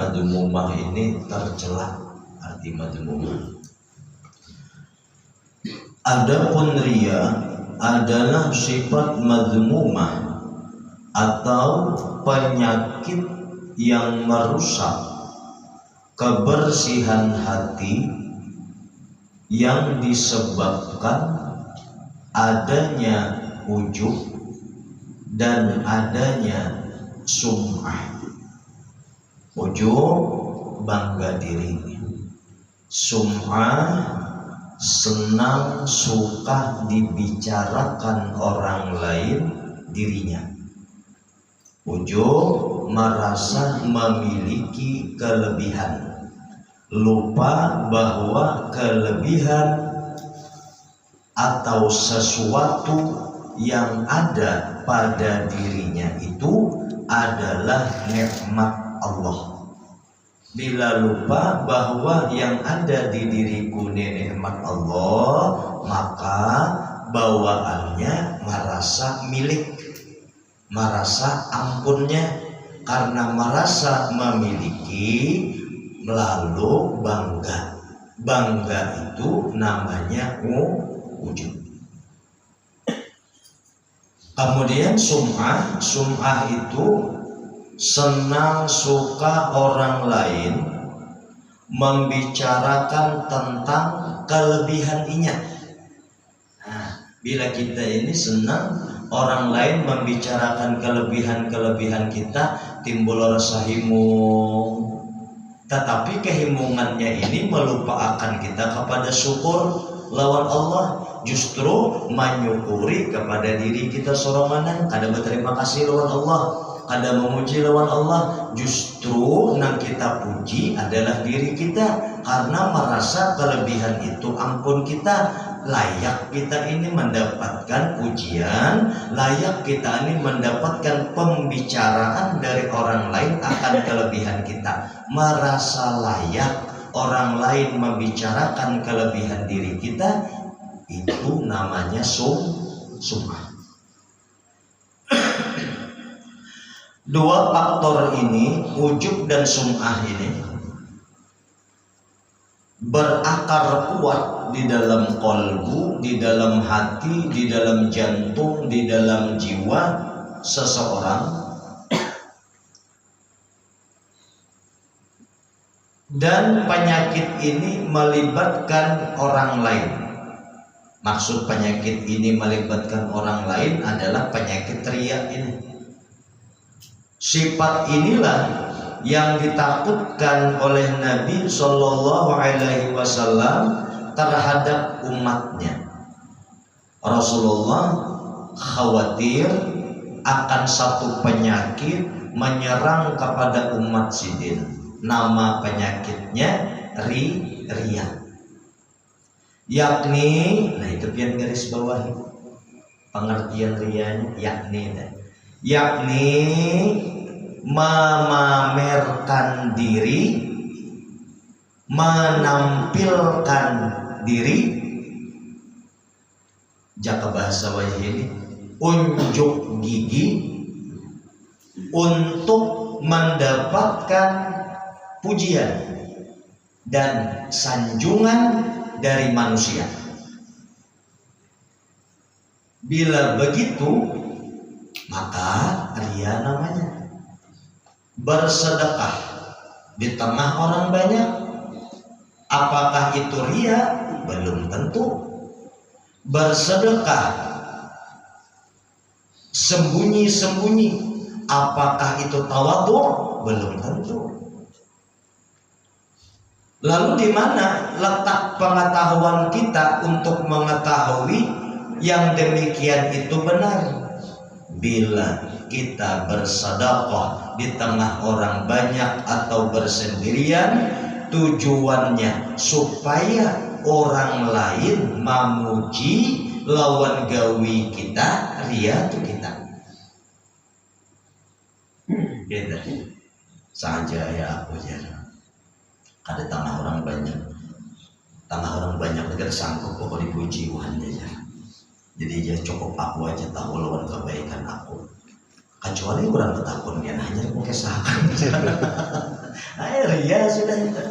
madmumah ini tercela, arti madmumah. Adapun riya adalah sifat madmumah atau penyakit yang merusak kebersihan hati yang disebabkan adanya ujub dan adanya sum'ah. Ujub bangga diri, sum'ah senang suka dibicarakan orang lain dirinya. Ujub merasa memiliki kelebihan, lupa bahwa kelebihan atau sesuatu yang ada pada dirinya itu adalah nikmat Allah. Bila lupa bahwa yang ada di diriku ini nikmat Allah, maka bawaannya merasa milik, merasa ampunnya, karena merasa memiliki lalu bangga. Bangga itu namanya ujub. Kemudian sum'ah, sum'ah itu senang suka orang lain membicarakan tentang kelebihannya. Nah, bila kita ini senang orang lain membicarakan kelebihan-kelebihan kita, timbul rasa himung. Tetapi kehimungannya ini melupakan kita kepada syukur lawan Allah, justru menyukuri kepada diri kita sorangan, kada berterima kasih lawan Allah, kada memuji lawan Allah. Justru yang kita puji adalah diri kita, karena merasa kelebihan itu ampun kita. Layak kita ini mendapatkan pujian, layak kita ini mendapatkan pembicaraan dari orang lain akan kelebihan kita. Merasa layak orang lain membicarakan kelebihan diri kita, itu namanya sum'ah. Dua faktor ini, ujub dan sum'ah ini, berakar kuat di dalam qalbu, di dalam hati, di dalam jantung, di dalam jiwa seseorang, dan penyakit ini melibatkan orang lain. Maksud penyakit ini melibatkan orang lain adalah penyakit riya ini. Sifat inilah yang ditakutkan oleh Nabi Shallallahu Alaihi Wasallam terhadap umatnya. Rasulullah khawatir akan satu penyakit menyerang kepada umat sidin. Nama penyakitnya riya. Yakni, nah itu pian garis bawah pengertian riyanya, yakni memamerkan diri, menampilkan diri, jaka bahasa wajah ini, unjuk gigi untuk mendapatkan pujian dan sanjungan dari manusia. Bila begitu, maka riya namanya. Bersedekah di tengah orang banyak, apakah itu riya? Belum tentu. Bersedekah sembunyi-sembunyi, apakah itu tawadhu? Belum tentu. Lalu di mana letak pengetahuan kita untuk mengetahui yang demikian itu benar? Bila kita bersedekah di tengah orang banyak atau bersendirian, tujuannya supaya orang lain memuji lawan gawi kita, riya itu kita. Gitu saja ya aku jarang. Ada tengah orang banyak negara sanggup pokok dipuji Tuhan aja. Jadi dia cukup aku aja tahu lawan kebaikan aku. Kecuali orang ketakun dia hanya pakai sakan. ria sudah itu.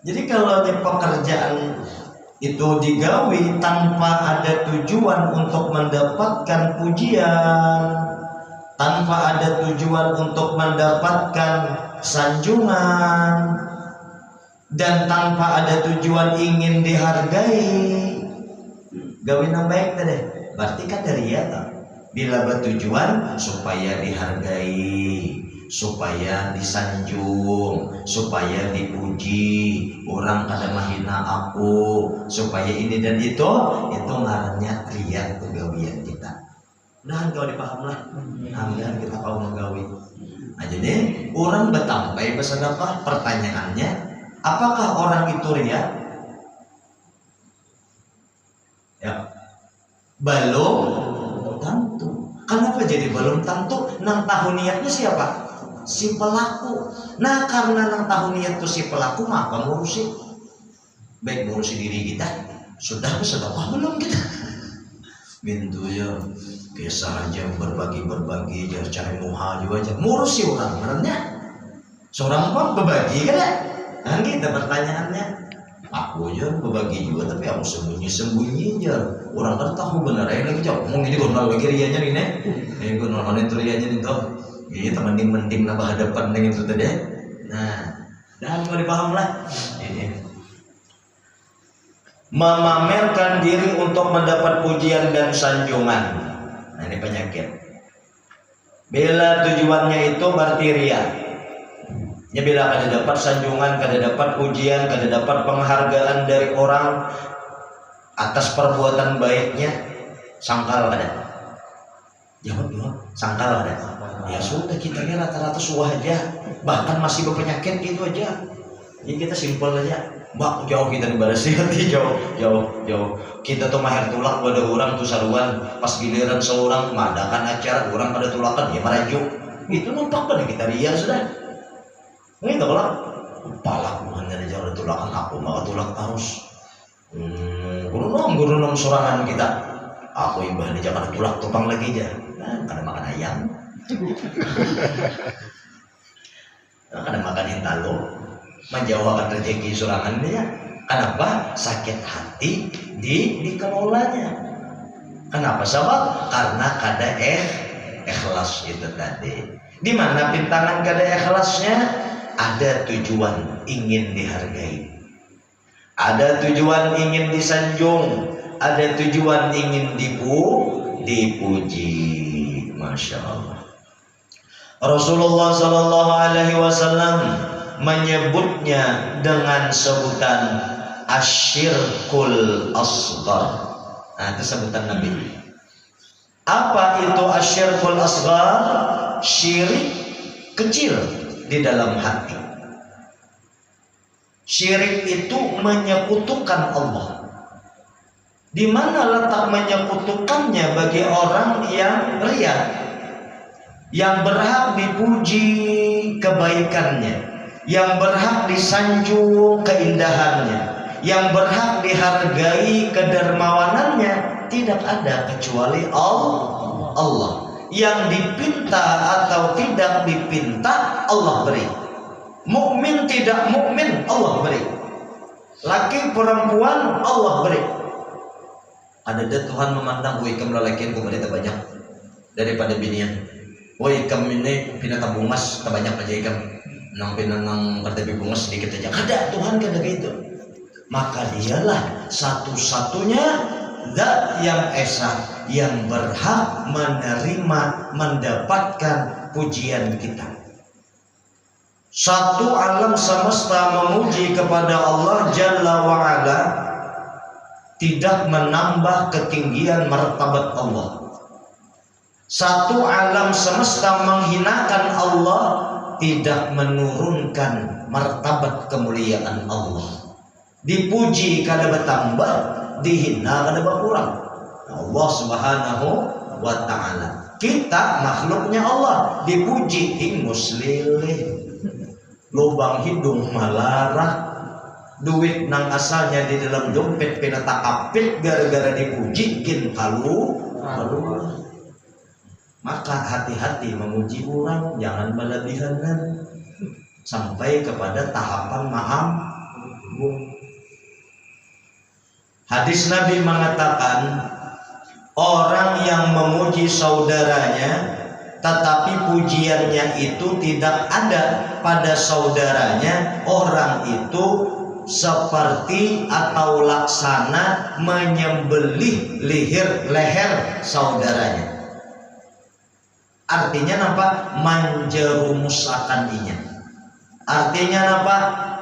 Jadi kalau di pekerjaan itu digawi tanpa ada tujuan untuk mendapatkan pujian, tanpa ada tujuan untuk mendapatkan sanjungan, dan tanpa ada tujuan ingin dihargai, gawe nang baik teh, berarti kan ria tak? Bila bertujuan supaya dihargai, supaya disanjung, supaya dipuji, orang kada mahina aku, supaya ini dan itu ngarannya ria kegawian kita. Nah, kau dipaham lah. Ambilan kita kau menggawi. Nah, jadi orang betampai bersedekah, pertanyaannya, apakah orang itu ria? Ya, belum tentu. Kenapa jadi belum tentu? Nang tahu niatnya siapa? Si pelaku. Nah, karena nang tahu niat itu si pelaku, maka ngurusi. Baik ngurusi diri kita, sudah bersedekah belum kita? Bintu ya, kisah aja berbagi jangan cari muha juga aja. Ngurusi orang benernya. Seorang pun berbagi kan ya? Nah, kita pertanyaannya. Aku aja berbagi juga, tapi aku sembunyi aja. Orang kan tahu benar ya lagi jauh. Ngomong ini gondol lagi rianya nih nek. Gondol itu rianya nih toh. Ini teman-teman nambah hadapan dengan itu tadi. Nah, dan mau dipaham lah. Ini memamerkan diri untuk mendapat pujian dan sanjungan. Nah, ini penyakit. Bila tujuannya itu berarti ria. Ya, bila kada dapat sanjungan, kada dapat pujian, kada dapat penghargaan dari orang atas perbuatan baiknya, sangkal kada? Jawab, sangkal kada? Ya sudah, kita ini rata-rata suah aja, bahkan masih berpenyakit gitu aja. Jadi kita simpel aja. Mbak, jauh kita dibalas hati, jauh. Kita tuh mahir tulak pada orang tuh saruan, pas giliran seorang mengadakan acara, orang pada tulakan, ya merajuk. Itu nampak pada kita ria sudah. Ini tak lah, palak bukan dari jauh tulakan aku maka tulak terus. Guru nom sorangan kita. Aku imbah di Jakarta tulak tupang lagi aja. Nah, kada makan ayam. Kada makan hintalo. Menjauhkan rezeki sorangan dia. Kenapa? Sakit hati dikelolanya. Kenapa? Sebab karena kada ikhlas itu tadi. Di mana pintangan kada ikhlasnya? Ada tujuan ingin dihargai, ada tujuan ingin disanjung, ada tujuan ingin dipuji. Masya Allah. Rasulullah Sallallahu Alaihi Wasallam menyebutnya dengan sebutan asyirkul asghar. Nah, itu sebutan Nabi. Apa itu asyirkul asghar? Syirik kecil di dalam hati. Syirik itu menyekutukan Allah. Di mana letak menyekutukannya bagi orang yang ria, yang berhak dipuji kebaikannya, yang berhak disanjung keindahannya, yang berhak dihargai kedermawanannya, tidak ada kecuali Allah. Yang dipinta atau tidak dipinta Allah beri. Mukmin tidak mukmin Allah beri. Laki perempuan Allah beri. Ada Tuhan memandang ikam lelakian kemudian banyak daripada binian. Ikam ini pina tabungas kebanyak aja ikam. Nang pina nang kerja bungas sedikit aja. Kada Tuhan kada gitu. Maka dialah satu-satunya zat yang esa, yang berhak menerima, mendapatkan pujian kita. Satu alam semesta memuji kepada Allah Jalla wa'ala, tidak menambah ketinggian martabat Allah. Satu alam semesta menghinakan Allah, tidak menurunkan martabat kemuliaan Allah. Dipuji kada bertambah, dihina kada berkurang. Allah Subhanahu wa ta'ala. Kita makhluknya Allah, dipuji ingus lilih, lubang hidung malarah, duit nang asalnya di dalam dompet pina takapit gara-gara dipuji kin kalu. Maka hati-hati memuji orang, jangan berlebihanan. sampai kepada tahapan ma'ambung. Hadis Nabi mengatakan, orang yang memuji saudaranya tetapi pujiannya itu tidak ada pada saudaranya, orang itu seperti atau laksana menyembelih leher saudaranya. Artinya apa? Menjerumuskan inya. Artinya apa?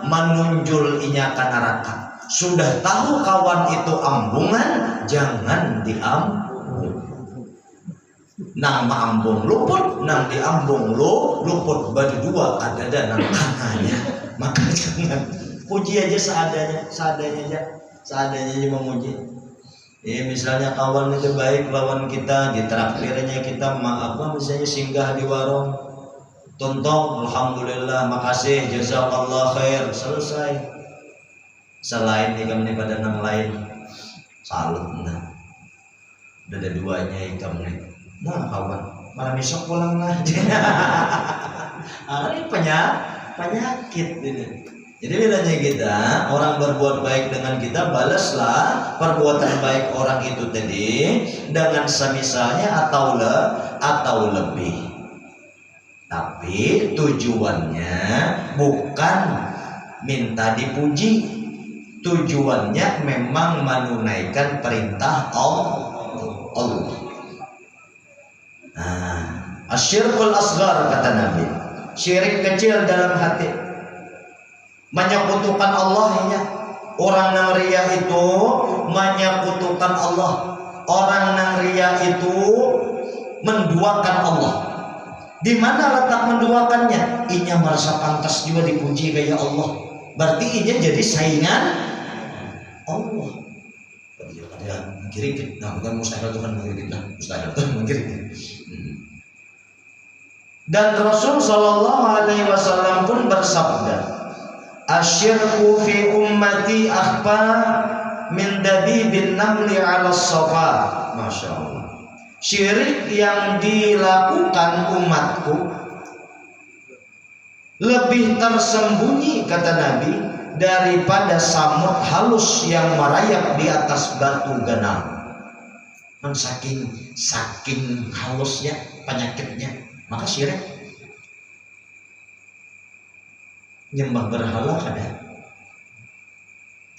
Menunjul inya ke neraka. Sudah tahu kawan itu ambungan, jangan diambung. Nang maambung luput, nang diambung luput. Badu dua kadada nang kanannya. Maka jangan. Puji aja seadanya aja memuji. Misalnya kawan itu baik lawan kita, ditraktirnya kita misalnya singgah di warung, tonton, alhamdulillah, makasih, jazakallah khair, selesai. Selain ikam ini pada nang lain, salut nah. Udah ada duanya ikam nih. Nah kawan, malam besok pulang lah. Ini penyakit ini. Jadi bedanya kita, orang berbuat baik dengan kita, balaslah perbuatan baik orang itu tadi dengan semisalnya atau lebih. Tapi tujuannya bukan minta dipuji, tujuannya memang menunaikan perintah Allah. Nah, asyirkul asghar kata Nabi, syirik kecil dalam hati, menyekutukan Allahnya. Orang nang riya itu menyekutukan Allah. Orang nang riya itu menduakan Allah. Di mana letak menduakannya? Inya merasa pantas juga dipuji kayak Allah. Berarti inya jadi saingan Allah. Dia mengkritik. Nah, bukan mustahil itu kan mengkritik lah. Mustahil itu mengkritik. Dan Rasul Shallallahu Alaihi Wasallam pun bersabda, asyirku fi ummati akhfa min dabibin namli ala safa. Masya Allah. Syirik yang dilakukan umatku lebih tersembunyi kata Nabi daripada samut halus yang merayap di atas batu ganang. Saking halusnya penyakitnya, maka syirik. Nyembah berhala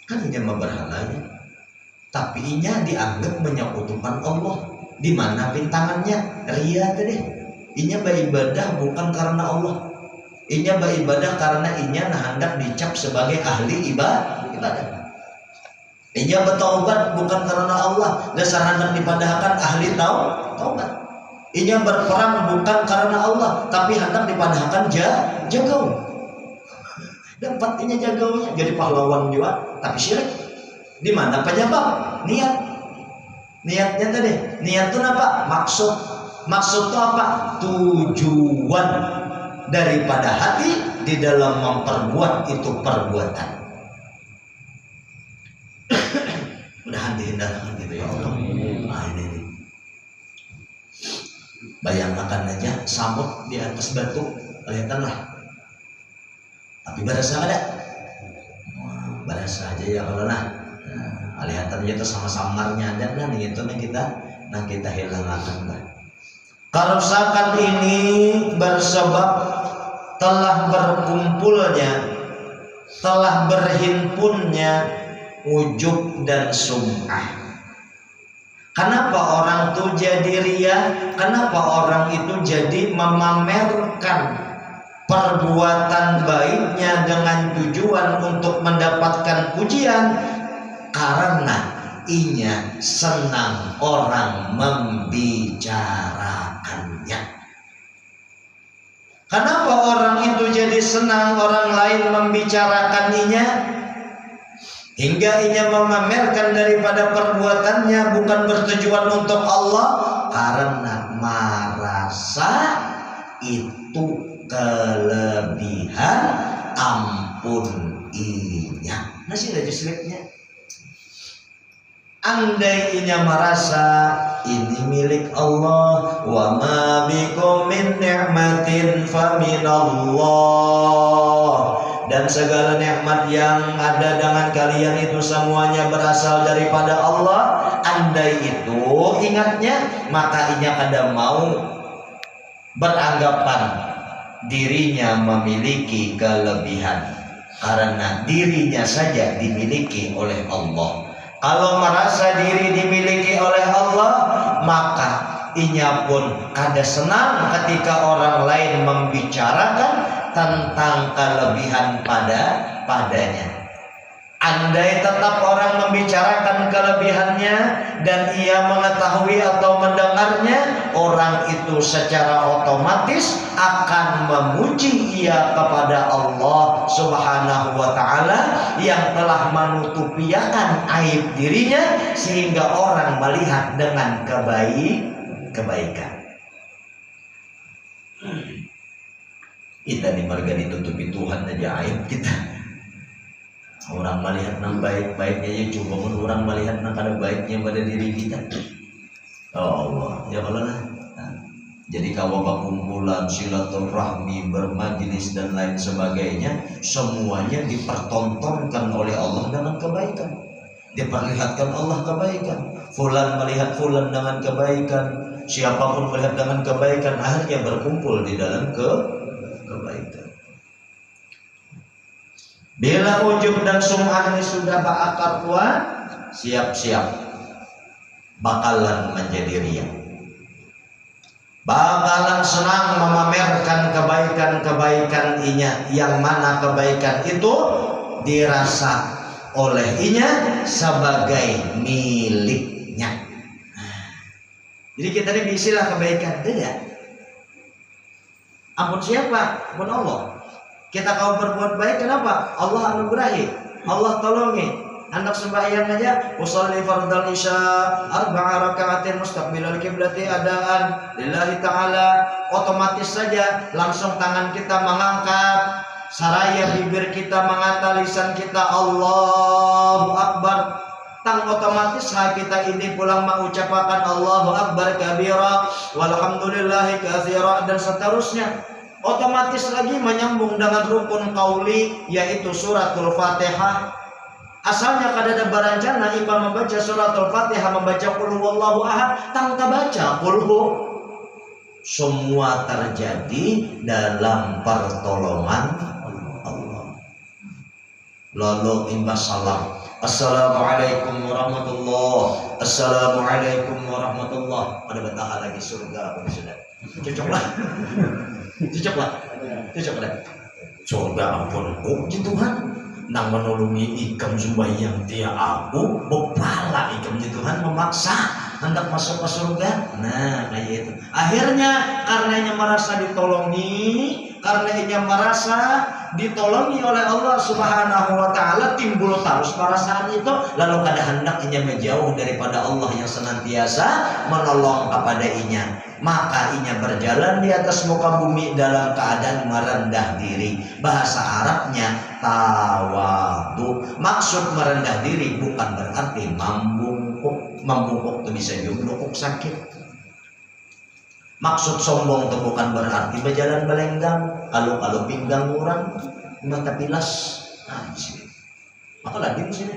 kan nyembah berhalanya, tapi inya dianggap menyekutukan Allah. Di mana bintangannya? Ria tadi. Inya beribadah bukan karena Allah. Inya beribadah karena inya hendak dicap sebagai ahli ibadah. Inya bertaubat bukan karena Allah, dasar hendak dipadahkan ahli taubat. Inya berperang bukan karena Allah, tapi hendak dipadahkan jagau. Dapat inya jagaunya jadi pahlawan juga, tapi syirik. Di mana penyebab? Niatnya tadi. Niat itu apa? Maksud itu apa? Tujuan daripada hati di dalam memperbuat itu perbuatan. Mudah-mudahan dihindarkan gitu ya Allah. Nah ini. Bayangkan aja samut di atas batu, lihatanlah. Tapi berasa ada? Berasa aja ya kalau lihatan aja tuh sama samarnya ada gitu kita hilangkan lah. Kerusakan ini bersebab telah berkumpulnya, telah berhimpunnya ujub dan sum'ah. Kenapa orang itu jadi riya? Kenapa orang itu jadi memamerkan perbuatan baiknya dengan tujuan untuk mendapatkan pujian? Karena inya senang orang membicarakannya. Kenapa orang itu jadi senang orang lain membicarakan inya? Hingga inya memamerkan daripada perbuatannya bukan bertujuan untuk Allah, karena merasa itu kelebihan ampun inya. Nasi aja selipnya. andai inya merasa ini milik Allah, wa ma bikum min ni'matin faminallah, dan segala nikmat yang ada dengan kalian itu semuanya berasal daripada Allah. Andai itu ingatnya, maka inya kada mau beranggapan dirinya memiliki kelebihan, karena dirinya saja dimiliki oleh Allah. Kalau merasa diri dimiliki oleh Allah, maka inya pun kada senang ketika orang lain membicarakan tentang kelebihan padanya. Andai tetap orang membicarakan kelebihannya dan ia mengetahui atau mendengarnya, orang itu secara otomatis akan memuji ia kepada Allah Subhanahu wa ta'ala yang telah menutupiakan aib dirinya, sehingga orang melihat dengan kebaikan. Kita di marga ditutupi Tuhan aja aib kita. Orang melihat nang baik-baiknya ya, coba pun orang melihat nang kada baiknya pada diri kita. Oh Allah, ya Allah lah. Jadi kalau kumpulan silaturahmi, bermajlis dan lain sebagainya, semuanya dipertontonkan oleh Allah dengan kebaikan. Diperlihatkan Allah kebaikan. Fulan melihat fulan dengan kebaikan, siapapun melihat dengan kebaikan, akhirnya berkumpul di dalam kebaikan. Bila ujub dan sum'ah ini sudah berakar kuat, siap-siap bakalan menjadi riya, bakalan senang memamerkan kebaikan-kebaikan inya, yang mana kebaikan itu dirasa oleh inya sebagai miliknya. Jadi kita ini bisilah kebaikan, tidak? Ampun siapa? Ampun Allah. Kita kau berbuat baik, kenapa? Allah anugerahi, Allah tolongi. Hendak sembahyang aja, usolli fardal isya arba'a raka'atin mustaqbilal kiblati adaan lillahi ta'ala, otomatis saja langsung tangan kita mengangkat, saraya bibir kita mengata, lisan kita Allahu Akbar, tang otomatis hati kita ini pulang mengucapkan Allahu Akbar kabira walhamdulillahi katsira dan seterusnya. Otomatis lagi menyambung dengan rukun qauli, yaitu suratul Fatihah. Asalnya kada ada berencana imam membaca suratul Fatihah, membaca qul huwallahu ahad, tanpa baca qul hu. Semua terjadi dalam pertolongan Allah. Lalu imbas salam, assalamualaikum warahmatullah, assalamualaikum warahmatullah. Pada betah lagi surga apa sudah? Cocoklah. Cocoklah. Surga ampun, puji Tuhan. Nang menolongi ikam sembahyang tia aku, bepala ikamnya Tuhan memaksa hendak masuk ke surga. Nah, kayak itu. Akhirnya karena ia merasa ditolongi, karena ia merasa ditolongi oleh Allah Subhanahu wa ta'ala, timbul terus perasaan itu, lalu kada hendak ia menjauh daripada Allah yang senantiasa menolong kepada inya. Maka inya berjalan di atas muka bumi dalam keadaan merendah diri. Bahasa Arabnya tawadu. Maksud merendah diri bukan berarti membungkuk. Membungkuk itu bisa juga sakit. Maksud sombong itu bukan berarti berjalan belenggang. Kalau pinggang orang mata pilas. Nah, di sini. Maka lagi di sini.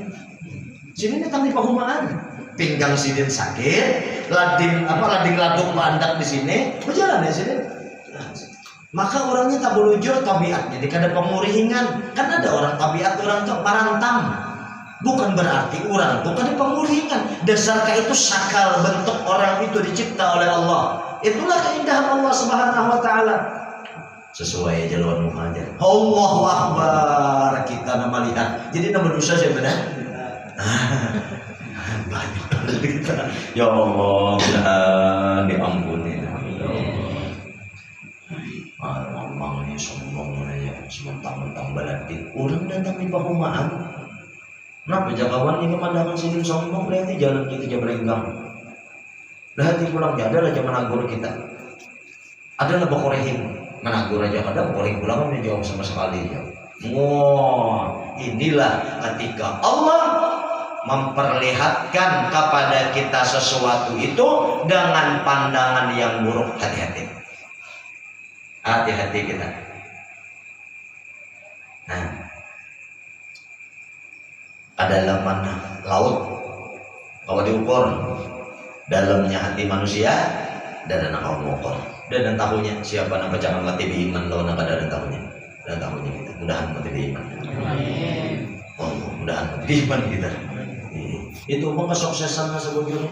Sini datang di pahumaan. Pinggang sidin sakit, lading ladung mandak di sini, berjalan di sini. Maka orangnya tak belujur tabiatnya, jadi kada pemurihingan. Kan ada orang tabiat orang tuh parantam. Bukan berarti orang tuh kada pemurihingan. Dasarkah itu sakal bentuk orang itu dicipta oleh Allah. Itulah keindahan Allah Subhanahu wa ta'ala. Sesuai jalan muhajar. Allahu Akbar, kita nama lihat. Jadi nama dosa saya benar. Banyak kita. Ya Allah, mudah diampuni. Ngomongnya sombong aja, sementang-mentang balatik. Orang datang di pahumaan. Kenapa jakawan ini pemandangan sini sombong? Lihat jalan kita aja berenggang. Lihat pulang ada aja menagur kita. Ada lah bakorehin, menagur aja kadang korehin pulang kan jawab sama sekali. Wah, inilah ketika Allah memperlihatkan kepada kita sesuatu itu dengan pandangan yang buruk. Hati-hati. Hati-hati kita. Nah, dalam mana laut kalau diukur dalamnya hati manusia dan anak mengukur dan tahunya siapa nak jangan mati beriman lawan nak dan tahunya kita mudahan mati beriman. Oh, mudahan mati beriman kita. Itu apa kesuksesan sebetulnya?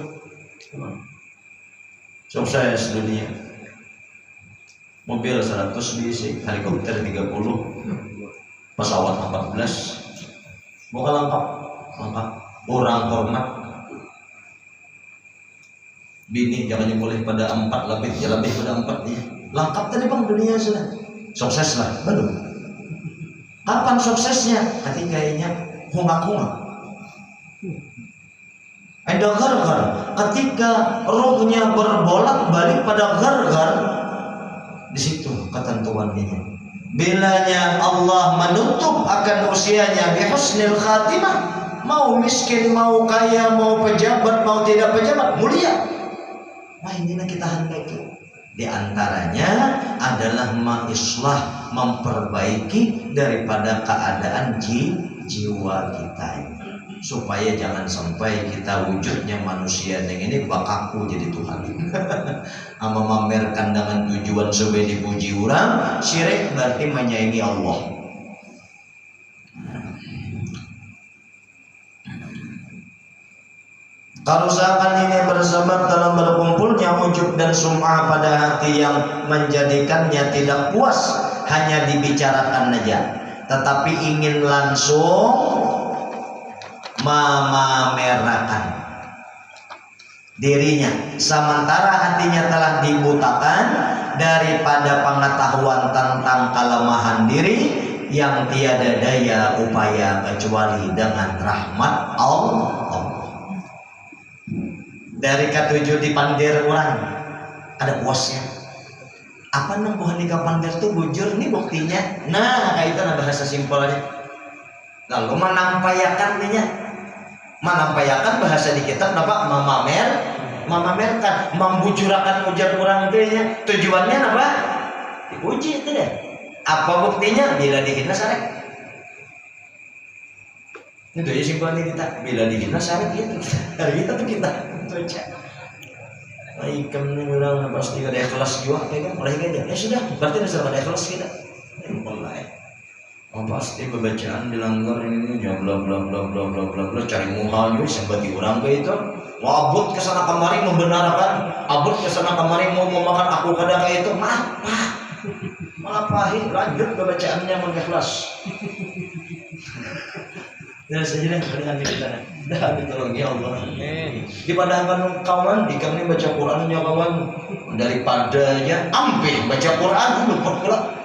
Sukses dunia. Mobil 100 diisi, helikopter 30, pesawat 14. Bukan lengkap. Orang hormat. Bini jangan boleh pada 4, lebih pada 4 ya. Lengkap tadi bang dunia sudah. Sukses lah, belum. Kapan suksesnya? Ketika ini hungak-hungak. Ada gar-gar. Ketika rohnya berbolak-balik pada gar-gar, di situ ketentuannya. Bilanya Allah menutup akan usianya bihusnil khatimah, mau miskin, mau kaya, mau pejabat, mau tidak pejabat, mulia. Wah, ini kita hendaki. Di antaranya adalah maislah, memperbaiki daripada keadaan jiwa kita ini. Supaya jangan sampai kita wujudnya manusia yang ini bakaku jadi Tuhan. Memamerkan dengan tujuan supaya dipuji orang, syirik berarti menyaingi Allah. Kerusakan ini bersebab dalam berkumpulnya ujub dan sum'ah pada hati yang menjadikannya tidak puas hanya dibicarakan saja, tetapi ingin langsung memamerkan dirinya, sementara hatinya telah dibutakan daripada pengetahuan tentang kelemahan diri yang tiada daya upaya kecuali dengan rahmat Allah. Dari ketujuh dipandir orang ada puasnya. Apa nang Tuhan dipandir tuh bujur nih buktinya. Nah, kaitan bahasa simpelnya. Lalu menampayakan bahasa di kitab apa? Memamerkan, membujurakan ujar orang itu ya. Tujuannya apa? Dipuji itu deh. Apa buktinya? Bila dihina sarek. Itu ya simpelnya kita. Bila dihina sarek itu. Hari itu kita baca. Ikam nih orang pasti ada ikhlas juga kan? Mulai aja. Ya sudah, berarti sudah ada ikhlas kita. Mulai. Pasti pembacaan dilanggar ini ya bla bla bla bla bla bla bla cari muhal juga seperti orang ke itu wabut kesana kemari membenarkan abut kesana kemari mau memakan aku kadang kayak itu malah pahit lanjut pembacaannya mengikhlas. Ya saja deh dengan kita dah ditolong ya Allah. Di padahal kawan di kami baca Qurannya kawan daripadanya ambil baca Quran lupa pula.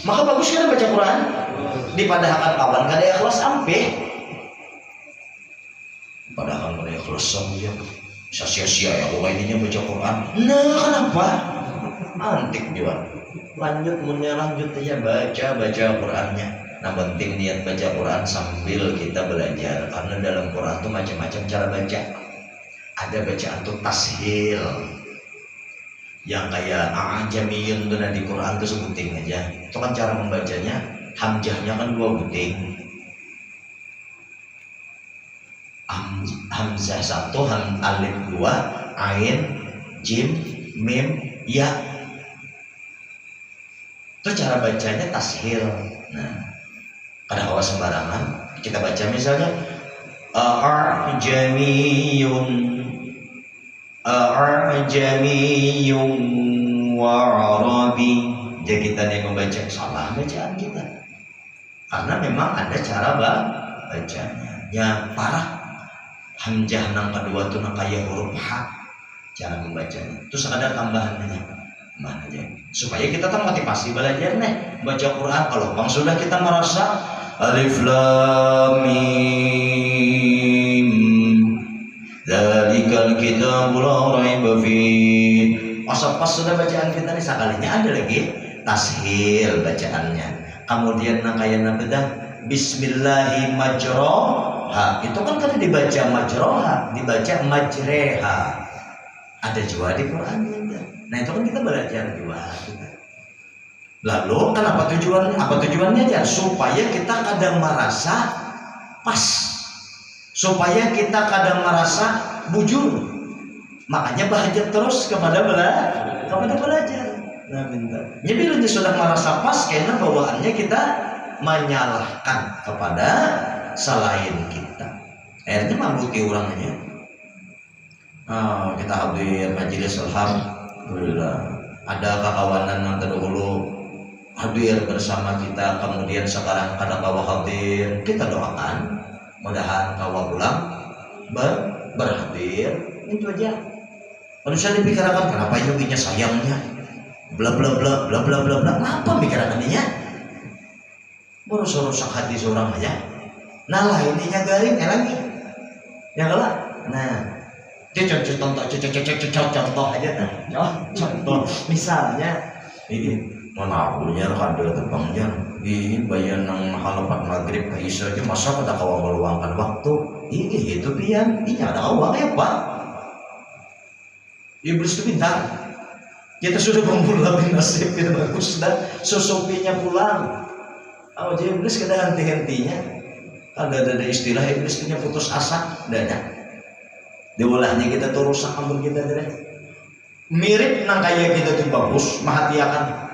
Maka bagus kan baca Quran. Dipadahkan kawan kada ikhlas ampe. Padahal kada ikhlas saja. Sia-sia ya orang ininya baca Quran. Nah, kenapa? Antik juga. Lanjut aja baca Qurannya. Nah, penting niat baca Quran sambil kita belajar karena dalam Quran tuh macam-macam cara baca. Ada bacaan tuh tashil. Yang kayak ajamiyun tuh di Quran tuh sebuting aja. Itu kan cara membacanya. Hamzahnya kan 2 buting. Hamzah 1, alif 2, ain, jim, mim, ya. Itu cara bacanya tashil. Nah, kadang awas sembarangan. Kita baca misalnya A'jamiyun wa Arabi. Jadi kita yang membaca salah bacaan kita. Karena memang ada cara bacanya. Ya parah. Hamzah nang kedua tuh nang kayak huruf H. Cara membacanya. Itu sekadar tambahannya. Mana aja. Supaya kita tuh motivasi belajar nih baca Quran. Kalau bang sudah kita merasa alif lam mim dzalikal kitabul la raiba fihi. Pas sudah bacaan kita nih sekalinya ada lagi tashil bacaannya. Kemudian nakayana bedah bismillahi majra majroha. Itu kan kada dibaca majroha, dibaca majreha. Ada juga di Quran. Nah itu kan kita belajar juga. Lalu kenapa tujuannya? Apa tujuannya ya? Supaya kita kadang merasa pas, supaya kita kadang merasa bujur. Makanya belajar terus kepada belajar. Nah, bentar. Jadi bila dia sudah merasa pas, karena bawaannya kita menyalahkan kepada selain kita. Akhirnya mamputi orangnya. Kita hadir majelis, alhamdulillah. Ada kawanan yang terdahulu hadir bersama kita, kemudian sekarang ada kawan hadir. Kita doakan, mudahan kawan pulang berhadir. Itu aja. Harusnya dipikirkan kenapa yoginya sayangnya, bla bla bla bla bla bla bla. Kenapa pikirannya? Merusak hati seorang aja. Nah lah ininya garing, lagi. Ya kalah. Nah, contoh aja nah. Contoh misalnya ini mana punya kada tebangnya ini bayan nang halapat maghrib ke isya aja masa pada kawan meluangkan waktu ini itu pian ini ada awak ya pak. Iblis itu pintar. Kita sudah memulai nasib yang bagus dan sosopinya pulang. Oh jadi iblis kada henti-hentinya. Ada istilah iblis punya putus asa, ada. Diulahnya kita tuh rusak ampun kita deh. Mirip nang kayak kita tuh bagus, perhatiakan.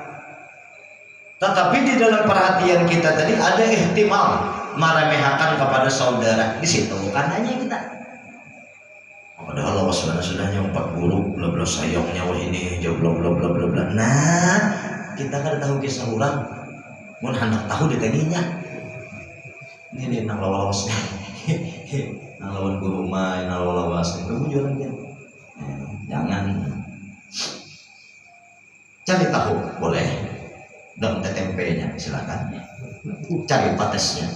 Tetapi di dalam perhatian kita tadi ada ihtimal meremehkan kepada saudara. Di situ kan hanya kita. Padahal Allah sudahnya 40 bla bla sayangnya wah ini jauh bla bla bla bla bla. Nah, kita kan tahu kisah orang. Mun hendak tahu ditaginya. Ini nang lawas. Nang lawan guru main, nang lawas. Kamu jualan dia. Jangan cari tahu boleh. Dalam tempenya silakan. Cari patesnya.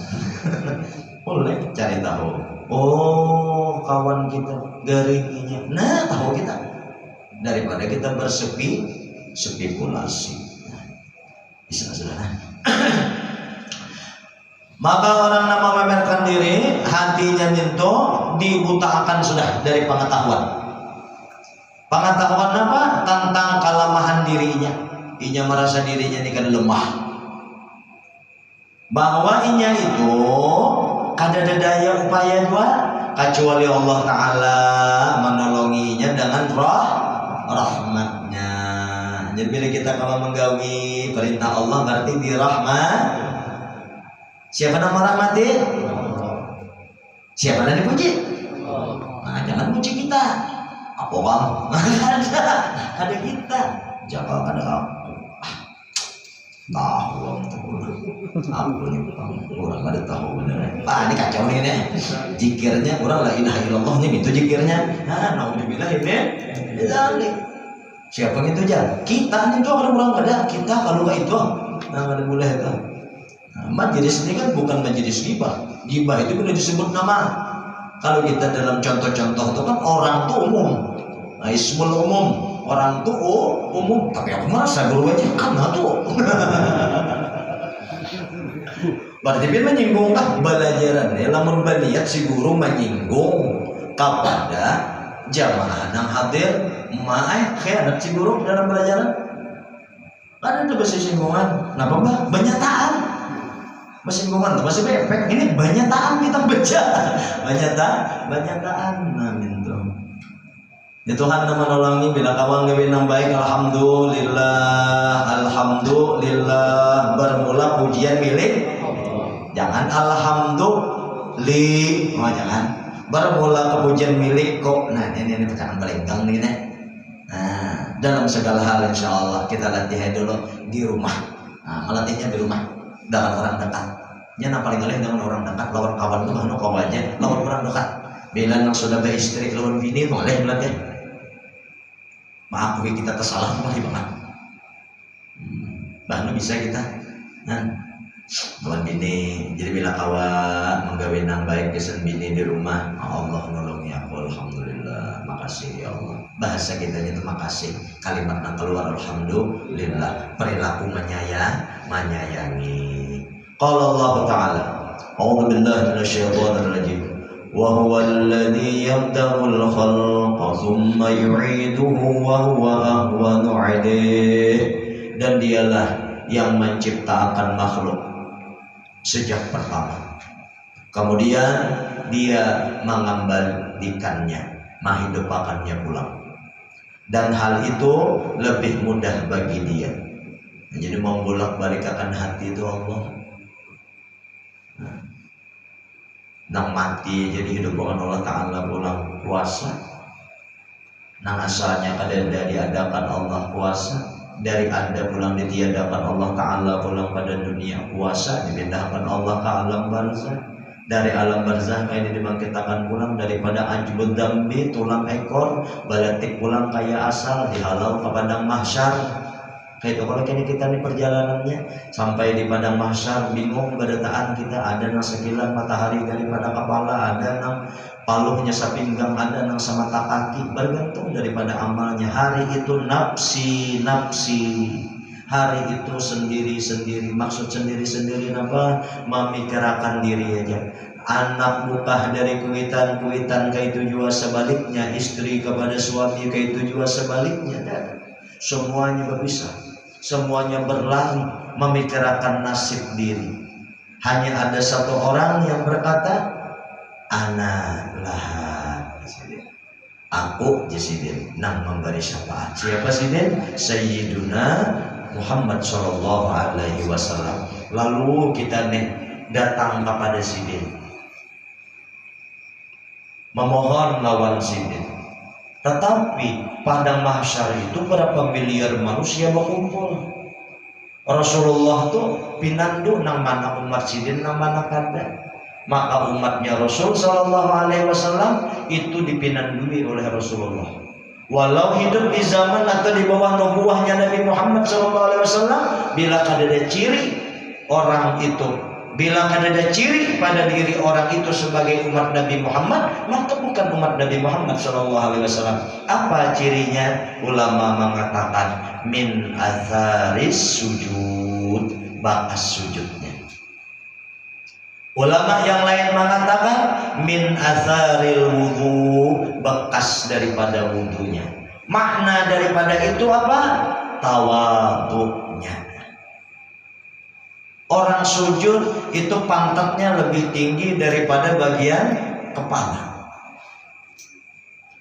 Boleh cari tahu. Oh, kawan kita garingnya. Nah, tahu kita. Daripada kita berspekulasi. Bisa sudah. Maka orang yang memamerkan diri, hatinya nyentuh, dibutakan sudah dari pengetahuan. Pengetahuan apa? Tentang kelemahan dirinya. Inya merasa dirinya ini kan lemah. Bahwa inya itu kada ada daya upaya dua kecuali Allah Ta'ala menolonginya dengan rahmatnya. Jadi bila kita kalau menggawi perintah Allah berarti dirahmat. Siapa nama rahmatin? Siapa yang dipuji? Nah jangan puji kita. Apa bang? Ada kita. Jangan ada aku. Tahu aku nih orang ada tahu bener. Ini kacau nih nih. Zikirnya orang la ilaha illallah nih itu zikirnya. Nah, naudzubillah ini. Siapa yang itu aja? Kita nih tuh kalau orang ada kita kalau nggak itu, nah nggak boleh itu. Nah, majelis ini kan bukan majelis ghibah. Ghibah itu sudah disebut nama. Kalau kita dalam contoh-contoh itu kan orang tuh umum. Nah, ismul umum. Orang tuh umum, tapi aku merasa guru aja karena tuh. Berarti dia menyinggung belajaran. Lamun baliat si guru menyinggung kepada jamaah yang hadir, khianat si guru dalam belajaran. Ada tuh bahasa singgungan. Kenapa mbak? Banyataan. Singgungan, bahasa efek. Ini banyataan kita baca. Banyataan. Nah, gitu. Ya Tuhan yang menolongi bila kawan gawin yang baik, alhamdulillah bermula pujian milik. Jangan alhamdulillah, jangan bermula kepujian milik kok. Nah ini pecahan pelengkang nih nih. Nah dalam segala hal insya Allah kita latihan dulu di rumah. Nah melatihnya di rumah dengan orang dekat. Jangan paling kali dengan orang dekat, lawan kawan tuh mana kawannya, lawan orang dekat. Bila yang sudah beristri lawan bini boleh melatih. Maafui kita tersalah boleh banget. Bahkan bisa kita lawan bini. Jadi bila kawan menggawe nang baik kesan bini di rumah, Allah nolongi aku, alhamdulillah, makasih ya Allah. Bahasa kita itu makasih. Kalimat yang keluar alhamdulillah, perilaku menyayangi. Qala Allah Ta'ala, a'udzu billahi minasyaitonir rajim. wa huwal ladzi yabda'ul khalqa tsumma yu'iduhu wa huwa ahwanu 'alaih. Dan dialah yang menciptakan makhluk sejak pertama, kemudian dia mengembalikannya, menghidupkannya pulang, dan hal itu lebih mudah bagi dia. Jadi membolak-balikkan hati itu Allah. Nang mati jadi hidupkan Allah Ta'ala pulang puasa. Nang asalnya kada diadakan Allah puasa, dari Anda pulang ditiadakan Allah Ta'ala pulang pada dunia puasa, dipindahkan Allah ke alam barzah. Dari alam barzah kayak ini dibangkitkan pulang daripada ajbud dambi, tulang ekor, balatik pulang kaya asal, dihalau ke padang mahsyar. Kayak itu kalau kini kita di perjalanannya sampai di padang mahsyar bingung badataan kita, ada nang sekilan matahari daripada kepala, ada nang paluhnya sapinggang, ada nang semata kaki, bergantung daripada amalnya. Hari itu nafsi, hari itu sendiri-sendiri. Maksud sendiri-sendiri apa? Memikirkan diri aja. Anak buka dari kuitan kayak itu juga sebaliknya, istri kepada suami kayak itu juga sebaliknya. Dan semuanya berpisah, semuanya berlari memikirkan nasib diri. Hanya ada satu orang yang berkata, ana laha, aku Jasidin nang memberi syafaat. Siapa Sidin? Sayyiduna Muhammad sallallahu alaihi wasallam. Lalu kita datang kepada Sidin, memohon lawan Sidin. Tetapi pada mahsyar itu berapa miliar manusia berkumpul. Rasulullah tuh pinandu nang mana umat Sidin nang mana kada. Maka umatnya Rasul sallallahu alaihi wasallam itu dipinandui oleh Rasulullah. Walau hidup di zaman atau di bawah nubuahnya Nabi Muhammad sallallahu alaihi wasallam, bila ada ciri orang itu, bila ada ciri pada diri orang itu sebagai umat Nabi Muhammad, maka bukan umat Nabi Muhammad sallallahu alaihi wasallam. Apa cirinya? Ulama mengatakan min atharis sujud, bakas sujudnya. Ulama yang lain mengatakan min atharil wudu, bekas daripada wudunya. Makna daripada itu apa? Tawadhu'nya. Orang sujud itu pantatnya lebih tinggi daripada bagian kepala.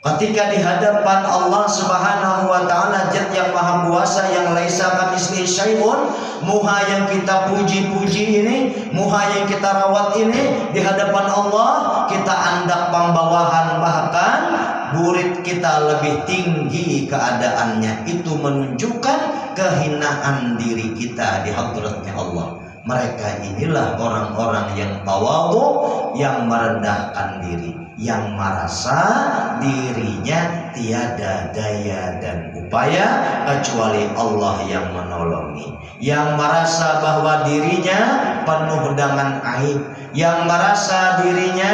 Ketika di hadapan Allah Subhanahu wa taala, Zat yang Maha Kuasa, yang laisa kamitslihi syai'un, muha yang kita puji-puji ini, muha yang kita rawat ini, di hadapan Allah kita andak pembawahan, bahkan burit kita lebih tinggi keadaannya. Itu menunjukkan kehinaan diri kita di hadratnya Allah. Mereka inilah orang-orang yang tawadhu, yang merendahkan diri, yang merasa dirinya tiada daya dan upaya kecuali Allah yang menolongi, yang merasa bahwa dirinya penuh dengan aib, yang merasa dirinya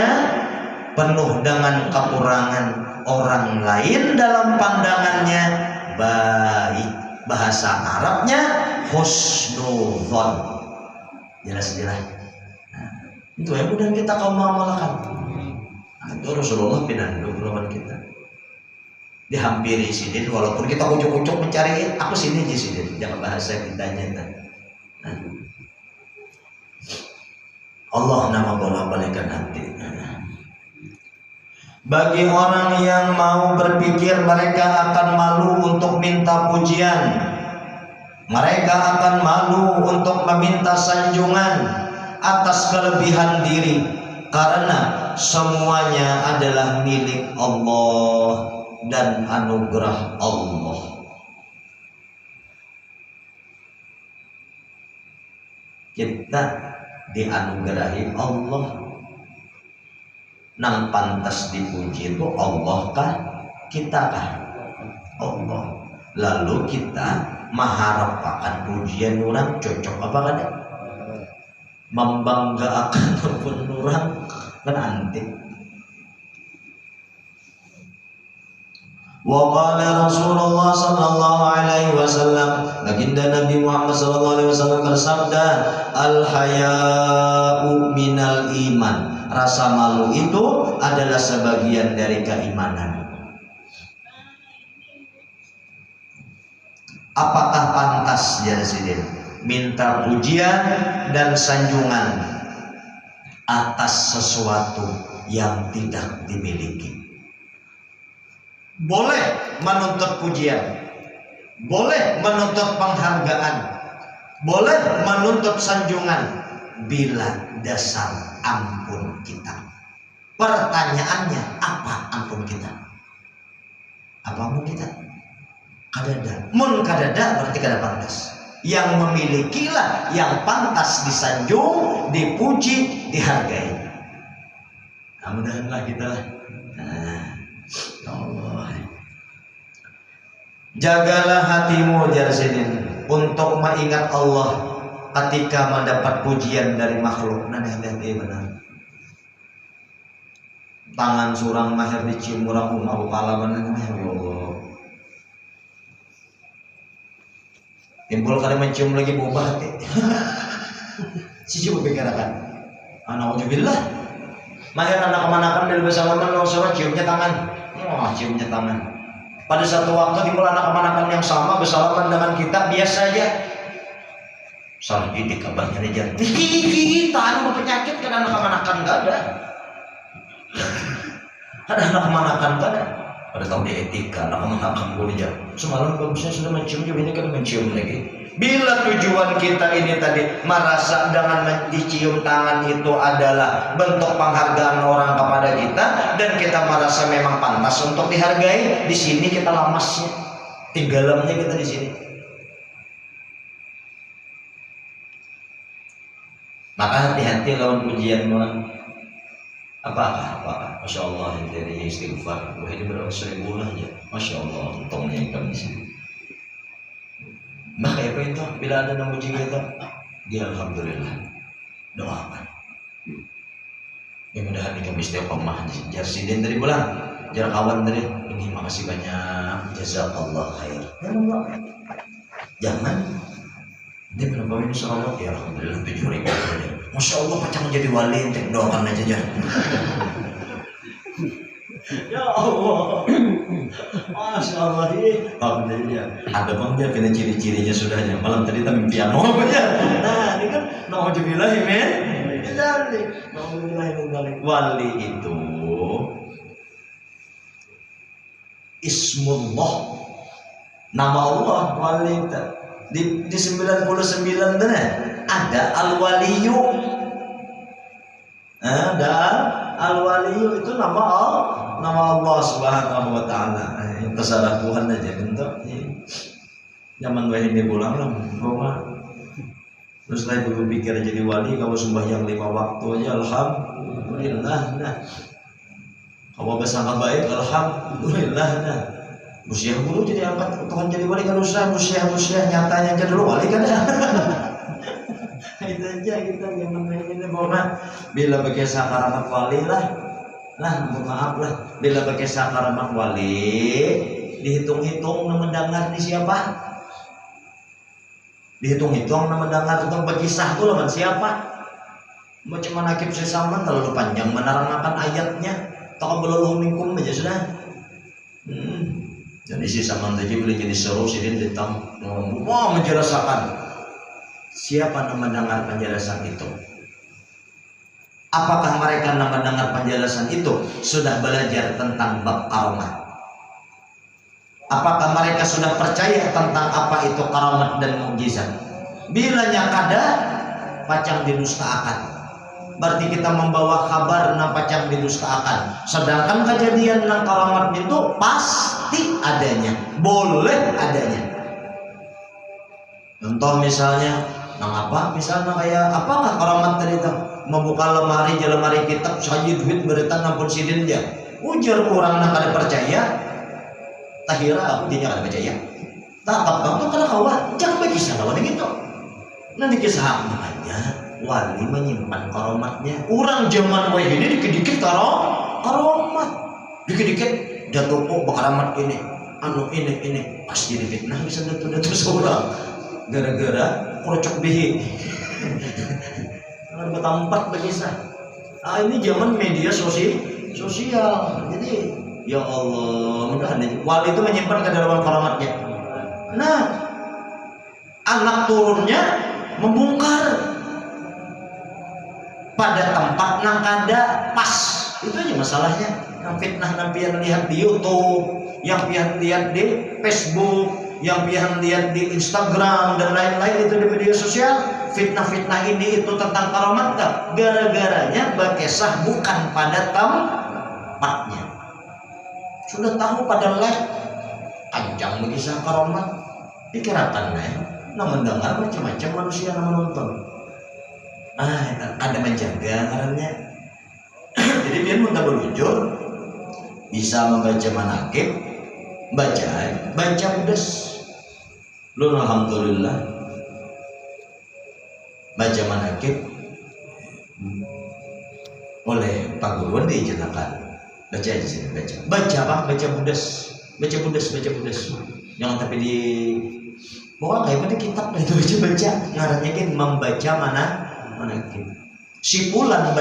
penuh dengan kekurangan. Orang lain dalam pandangannya baik, bahasa Arabnya husnudzon. Jelas-jelas. Nah, itu yang kemudian kita kaum mengamalkan. Nah, itu Rasulullah pinandu lawan kita. Dihampiri Sidin, walaupun kita ucuk-ucuk mencari, aku sini aja Sidin, jangan bahasa kitanya. Nah, Allah nama bolak-balikan hati. Bagi orang yang mau berpikir mereka akan malu untuk minta pujian, mereka akan malu untuk meminta sanjungan atas kelebihan diri, karena semuanya adalah milik Allah dan anugerah Allah. Kita dianugerahi Allah, nang pantas dipuji itu Allah kah? Kita kah? Allah. Lalu kita mengharapkan pujian orang cocok apa kada? Membanggakan pun orang kan antik. Wa qala Rasulullah sallallahu alaihi wasallam, baginda Nabi Muhammad sallallahu alaihi wasallam bersabda, al haya'u minal iman. Rasa malu itu adalah sebagian dari keimanan. Apakah pantas ya Sidin minta pujian dan sanjungan atas sesuatu yang tidak dimiliki? Boleh menuntut pujian, boleh menuntut penghargaan, boleh menuntut sanjungan bila dasar ampun kita. Pertanyaannya, apa ampun kita? Apa ampun kita? Kadada. Mun kadada berarti kada pantas. Yang memilikilah yang pantas disanjung, dipuji, dihargai. Nah, mudah-mudahan kita lah. Ya Allah. Jagalah hatimu Jarsidin untuk mengingat Allah ketika mendapat pujian dari makhluk. Nah, hati-hati benar. Tangan surang mahir dicium orang umah kepala benar. Ya Allah. Timbul kali mencium lagi berubah hati. Siji berpikirkan. Alhamdulillah. Mahir anak kemanakan dari bersalaman lo suruh ciumnya tangan. Oh, ciumnya tangan. Pada satu waktu timbul anak kemanakan yang sama bersalaman dengan kita biasa aja. Salah didik kabarnya aja. Kita anu berpenyakit kan anak kemanakan enggak ada. Ada anak kemanakan enggak ada. Pada tahu di etika anak kemanakan boleh aja. Semalam bagusnya sudah mencium juga ini kan mencium lagi. Bila tujuan kita ini tadi merasa dengan dicium tangan itu adalah bentuk penghargaan orang kepada kita dan kita merasa memang pantas untuk dihargai, di sini kita lamasnya, tinggalamnya kita di sini. Maka hati-hati lawan pujian mohon. Apakah? Masya Allah dari istighfar. Wah ini berapa 1000 lah ya. Masya Allah untungnya ikan di sini. Maka apa itu? Bila ada nama puji kita, dia alhamdulillah doakan. Ya mudah-mudahan kami istiqomah. Jarsidin dari pulang, jar kawan dari ini makasih banyak. Jazakallah khair. Jangan. Dia berapa ini sholat ya alhamdulillah 7.000. Masya Allah pacang menjadi wali, doakan aja ya. Ya Allah, Masya Allah ini. Alhamdulillah. Ada bang dia kena ciri-cirinya sudahnya. Malam tadi kita mimpian apa ya? Nah ini kan nauzubillah min dzalik. Nauzubillah min dzalik. Wali itu Ismullah, nama Allah. Wali di 99 benar ada al-waliyu. Ada al-waliyu itu nama Allah Subhanahu wa taala. Terserah Tuhan aja bentuk. Zaman ini pulang lah, gua terus saya dulu pikir jadi wali kalau sembahyang 5 waktu aja alhamdulillah. Nah. Kalau bersama baik alhamdulillah. Nah. Musyah dulu jadi angkat Tuhan jadi wali kan usah musyah nyatanya aja dulu wali kan ya. Itu aja kita yang ini bahwa bila pakai sakaramat wali lah maaf lah, bila pakai sakaramat wali dihitung-hitung mendengar di siapa, dihitung-hitung mendengar tentang berkisah tuh lawan siapa, macam mana nakib sesaman terlalu panjang menerangkan ayatnya, taqabbalallahu minkum aja sudah. Dan isi saman tadi boleh jadi seru sidin ditang mau menjelaskan siapa yang mendengar penjelasan itu. Apakah mereka yang mendengar penjelasan itu sudah belajar tentang bab karamat? Apakah mereka sudah percaya tentang apa itu karamat dan mukjizat? Bilanya kada pacang didustaakan. Berarti kita membawa kabar na pacang didustaakan. Sedangkan kejadian nang karamat itu pasti adanya, boleh adanya. Contoh misalnya, nang apa? Misalnya kayak apakah karamat tadi itu? Membuka lemari kitab saja duit berita nampun sidin dia. Ujar orang nak kada percaya, tahira artinya kada percaya. Tak apa tu kada kawan, jangan bagi salah gitu. Nanti kisah aja wali menyimpan karomatnya. Orang zaman wah ini dikit-dikit karomat, dikit-dikit jatuh kok bakaramat ini pas jadi fitnah bisa datu seorang gara-gara krocok bihi bertampat begisah. Ini zaman media sosial. Jadi ya Allah, mudah-mudahan wali itu menyimpan kedalaman karamatnya. Nah, anak turunnya membongkar pada tempat nang kada pas. Itu aja masalahnya. Yang fitnah nampian lihat di YouTube, yang pian lihat di Facebook, yang pian lihat di Instagram dan lain-lain itu di media sosial. Fitnah-fitnah ini itu tentang karamat, gara-garanya berkisah bukan pada tempatnya. Sudah tahu pada like panjang berkisah karamat, dikirakan nah mendengar macam-macam manusia yang menonton. Ada menjaga karena jadi biar muntah berujur bisa membaca manakib, baca mudas. Lu alhamdulillah baca manakib oleh Pak Guru dijelaskan. Baca aja sini, baca mudas. Jangan tapi di mau kayak pada kitab itu baca. Ngarannya kan membaca manakib. Sipulan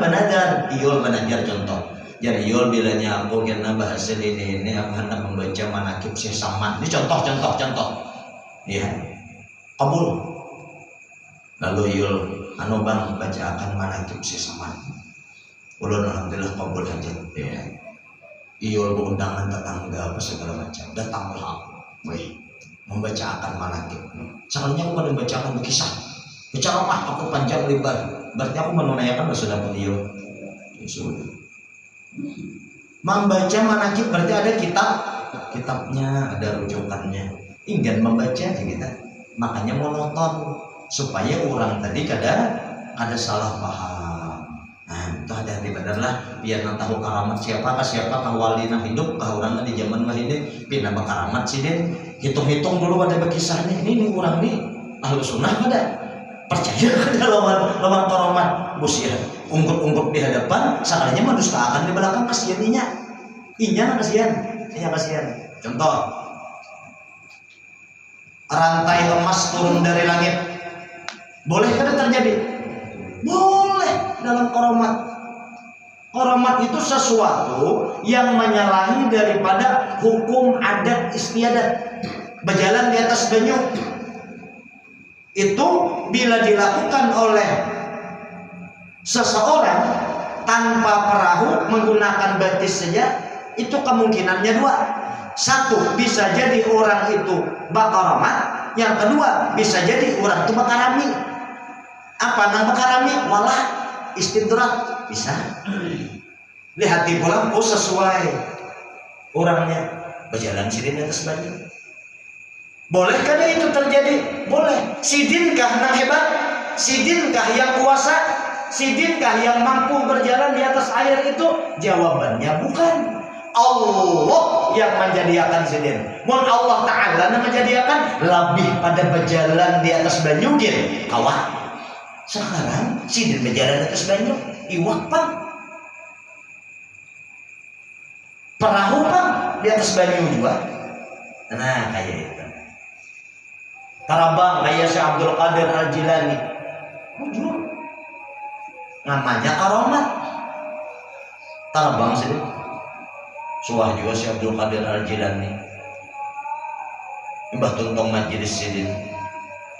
banajar, iol banajar contoh. Jadi iol bilanya aku kena bahasa ini aku hendak membaca manakib Syekh Samad. Ini contoh. Iya. Kabul. Lalu iol bang baca akan manakib Syekh Samad. Ulun alhamdulillah kabul aja. Ya. Iol undangan tetangga apa segala macam. Datanglah aku. Membaca akan manakib. Soalnya aku pada membacakan berkisah. Bicara apa? Aku panjang lebar. Berarti aku menunaikan sudah beliau. Sudah. Membaca manakib berarti ada kitabnya, ada rujukannya. Ingin membaca aja kita. Makanya monoton supaya orang tadi kada salah paham. Nah, itu hati-hati benerlah biar nanti tahu karamat siapa wali hidup orang di zaman mah ini pindah karamat sih den. Hitung-hitung dulu pada berkisahnya. Ini orang nih ahlu sunnah pada percaya pada lawan karamat busia ungkut di hadapan sekalinya mendustakan di belakang kasihan kasihan. Contoh rantai emas turun dari langit, boleh kada terjadi? Boleh dalam karamat. Karamat itu sesuatu yang menyalahi daripada hukum adat istiadat, berjalan di atas banyu. Itu bila dilakukan oleh seseorang tanpa perahu menggunakan batis saja, itu kemungkinannya dua. Satu, bisa jadi orang itu bakaramat. Yang kedua, bisa jadi orang itu bakarami. Apa nang bakarami? Walah istidrak bisa. Lihat di pulang, sesuai orangnya berjalan sidin atas banyu. Bolehkah itu terjadi? Boleh. Sidinkah nang hebat? Sidinkah yang kuasa? Sidinkah yang mampu berjalan di atas air itu? Jawabannya bukan. Allah yang menjadikan sidin. Mun Allah Ta'ala yang menjadikan lebih pada berjalan di atas banyu gini. Kawah. Sekarang sidin berjalan di atas banyu. Iwak pang. Perahu pang di atas banyu juga. Nah kayak itu. Tarabang kayak Syekh Abdul Qadir Al-Jilani. Jujur. Namanya karamat. Tarabang sih. Suah juga Syekh Abdul Qadir Al-Jilani. Mbah tuntong majelis sidin.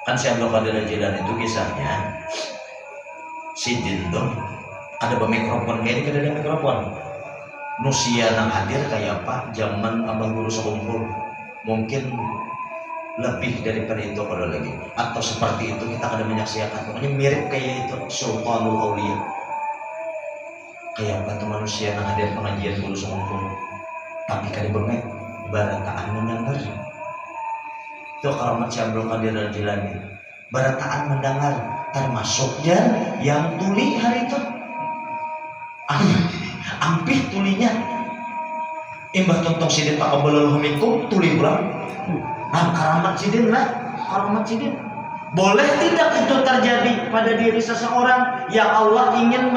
Kan Syekh Abdul Qadir Al-Jilani itu kisahnya sidin tuh ada mikrofon kayak ini kada ada mikrofon. Nusia nang hadir kayak apa? Zaman abang guru sekumpul. Mungkin lebih daripada itu kalau lagi atau seperti itu kita akan menyaksikan pokoknya mirip kayak itu Sultanul Aulia kayak batu manusia yang hadir pengajian dulu sekumpul tapi kali bermain barataan mendengar itu karamat Syekh Abdul Qadir Al-Jilani. Barataan mendengar termasuknya yang tuli hari itu ampih tulinya imbah tontong sidin pak kabelul humikum tuli berang. Nah, karamat sidin. Boleh tidak itu terjadi pada diri seseorang yang Allah ingin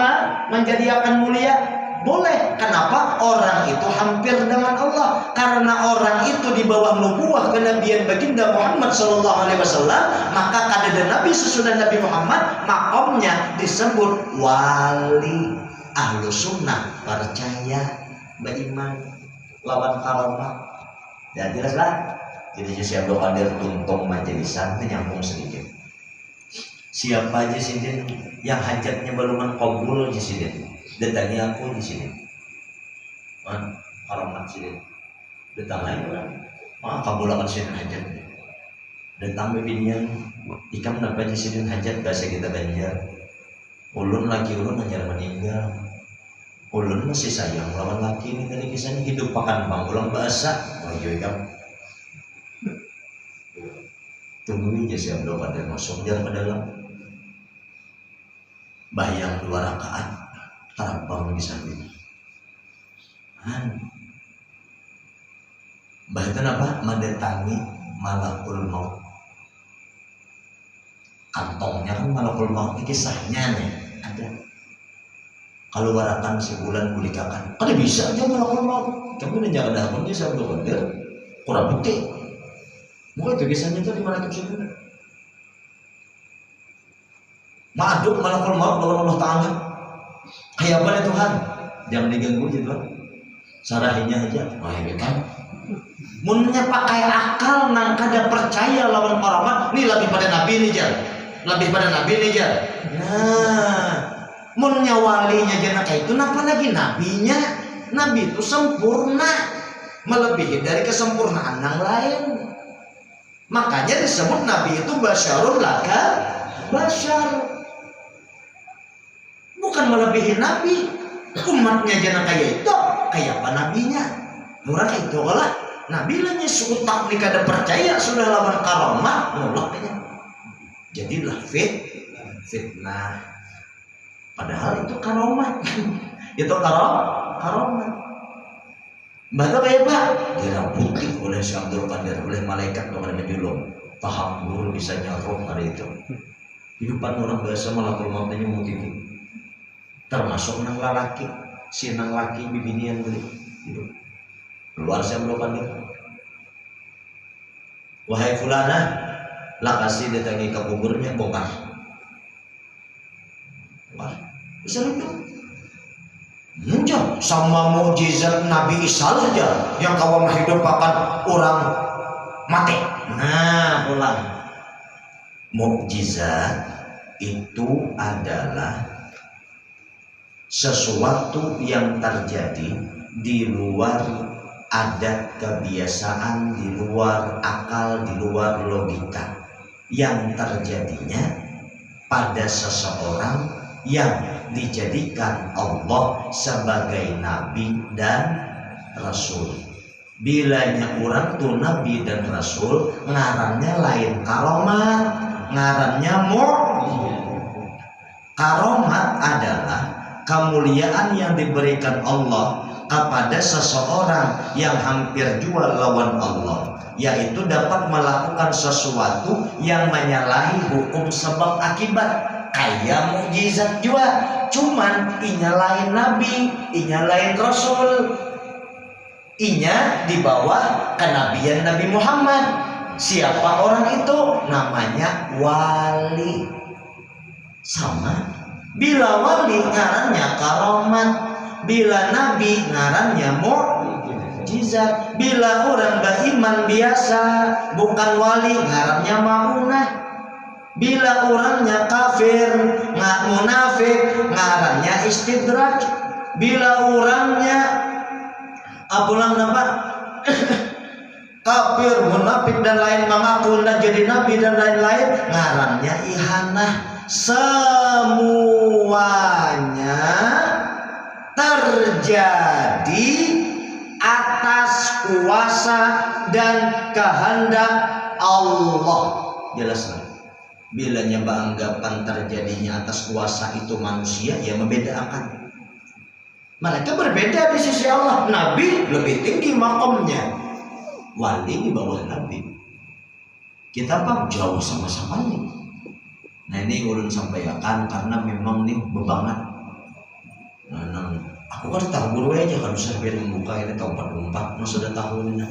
menjadikan mulia? Boleh. Kenapa? Orang itu hampir dengan Allah. Karena orang itu di bawah nubuwah kenabian baginda Muhammad SAW, maka kadang Nabi sesudah Nabi Muhammad, makomnya disebut wali. Ahlu sunnah percaya, beriman, lawan karomah. Dan jelaslah. Jadi Syekh Abdul Qadir tuntung majelisan nyambung sedikit. Siapa aja sih yang hajatnya belum kabul di sini, datangi aku di sini. Karamat sini, datang lain orang, kabulakan sini hajat. Datang bibinnya, ikam dapat di sini hajat bahasa kita Banjar. Ulun laki ulun hanya meninggal. Ulun masih sayang lawan laki ini tadi kisahnya hidup pakan bang ulang bahasa. Oh iya ikam. Tungguin aja si Abdul Qadir masuk jalan ke dalam. Bayang 2 rakaat terampang di samping. Bahkan apa? Mendatangi malakul maut. Kantongnya kan malakul maut ini kisahnya nih ada. Kalau warakan sebulan bulikakan, ada bisa aja malakul maut. Kamu udah jangan dahulu dia Abdul Qadir kurang bukti. Mungkin itu kisahnya itu di mana sebulan. Ma'aduk malakul maut lawan Allah Ta'ala. Kayak apa Tuhan? Jangan diganggu aja Tuhan. Sarahinya aja. Wah ya kan. Munnya pakai akal nang kada percaya lawan karamat. Nih lebih pada Nabi nih Jar. Lebih pada Nabi nih Jar. Nah, munnya walinya jangan kayak itu. Napa lagi nabinya? Nabi itu sempurna, melebihi dari kesempurnaan yang lain. Makanya disebut Nabi itu basyarul laka basyar. Bukan melebihi Nabi. Umatnya jangan kayak itu. Kayak apa nabinya? Murah kayak itu lah. Nabi lahnya sutak nih kada percaya sudah lawan karamah nolaknya. Jadilah fitnah. Padahal itu karamah. Itu karamah. Bahkan kayak Pak dirambuti oleh Syekh Abdul Qadir, oleh malaikat kepada menjulung. Paham guru bisa nyaruh hari itu. Hidupan orang biasa malakul mautnya mungkin. Termasuk nang lalaki, si nang laki bibinian beli hidup. Luar Syekh Abdul Qadir. Wahai fulana, lah kasih datangi ke kuburnya bongkar. Wah, bisa hidup. Muncul sama mukjizat Nabi Isa saja yang kau menghidupkan orang mati. Nah, ulang. Mukjizat itu adalah sesuatu yang terjadi di luar adat kebiasaan, di luar akal, di luar logika, yang terjadinya pada seseorang yang dijadikan Allah sebagai nabi dan rasul. Bilanya orang tuh nabi dan rasul, ngarannya lain karomat, ngarannya karomat adalah kemuliaan yang diberikan Allah kepada seseorang yang hampir jual lawan Allah, yaitu dapat melakukan sesuatu yang menyalahi hukum sebab akibat. Kayak mukjizat juga, cuman inya lain nabi, inya lain rasul, inya di bawah kenabian Nabi Muhammad. Siapa orang itu? Namanya wali. Sama. Bila wali ngarannya karomat, bila nabi ngarannya mukjizat, bila orang beriman biasa bukan wali ngarannya maunah. Bila orangnya kafir, nggak munafik, ngarannya istidraj. Bila orangnya apulang nama kafir, munafik dan lain mengaku dan jadi nabi dan lain-lain, ngarannya ihanah. Semuanya terjadi atas kuasa dan kehendak Allah. Jelas. Bilanya beranggapan terjadinya atas kuasa itu manusia, ya membedakan. Mereka berbeda di sisi Allah. Nabi lebih tinggi makomnya, wali di bawah Nabi. Kita pak jauh sama-sama nih. Nah ini ulun sampaikan karena memang nih bebangan. Nah, Aku kan tahu buru aja kan bisa membuka ini tahun 44 masa sudah tahun ini.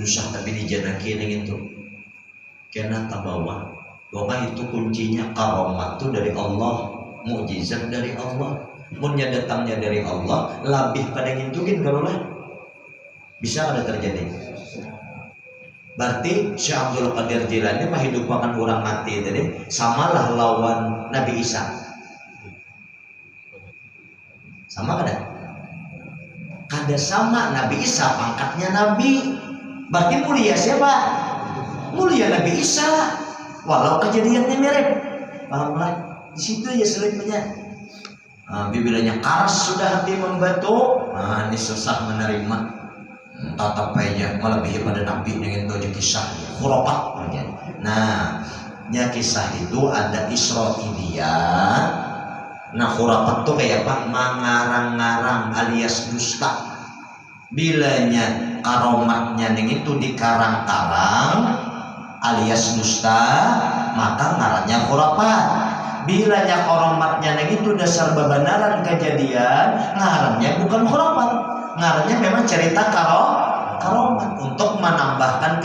Usah tapi dijanaki ini gitu. Kena tabawa. Bahwa itu kuncinya karomat itu dari Allah, mukjizat dari Allah. Munnya datangnya dari Allah, lebih pada ngintukin kalau lah bisa ada terjadi. Berarti Syekh Abdul Qadir Jilani mah hidup makan orang mati tadi samalah lawan Nabi Isa. Sama kada? Kada sama. Nabi Isa pangkatnya Nabi. Berarti mulia siapa? Mulia Nabi Isa. Walau kejadiannya mirip. Pahamlah? Di situ ya selipnya. Bilanya keras sudah hati membatu. Ini susah menerima. Tatap aja melebihi pada Nabi dengan itu kisah khurafat. Nah, kisah itu ada Israiliyah. Nah, khurafat itu kayak apa? Mengarang-ngarang alias dusta. Bilanya karomatnya yang itu dikarang-karang alias dusta, maka ngarannya khurafat. Bilanya karomatnya yang itu dasar bebenaran kejadian, ngarannya bukan khurafat. Ngarannya memang cerita karomat untuk menambahkan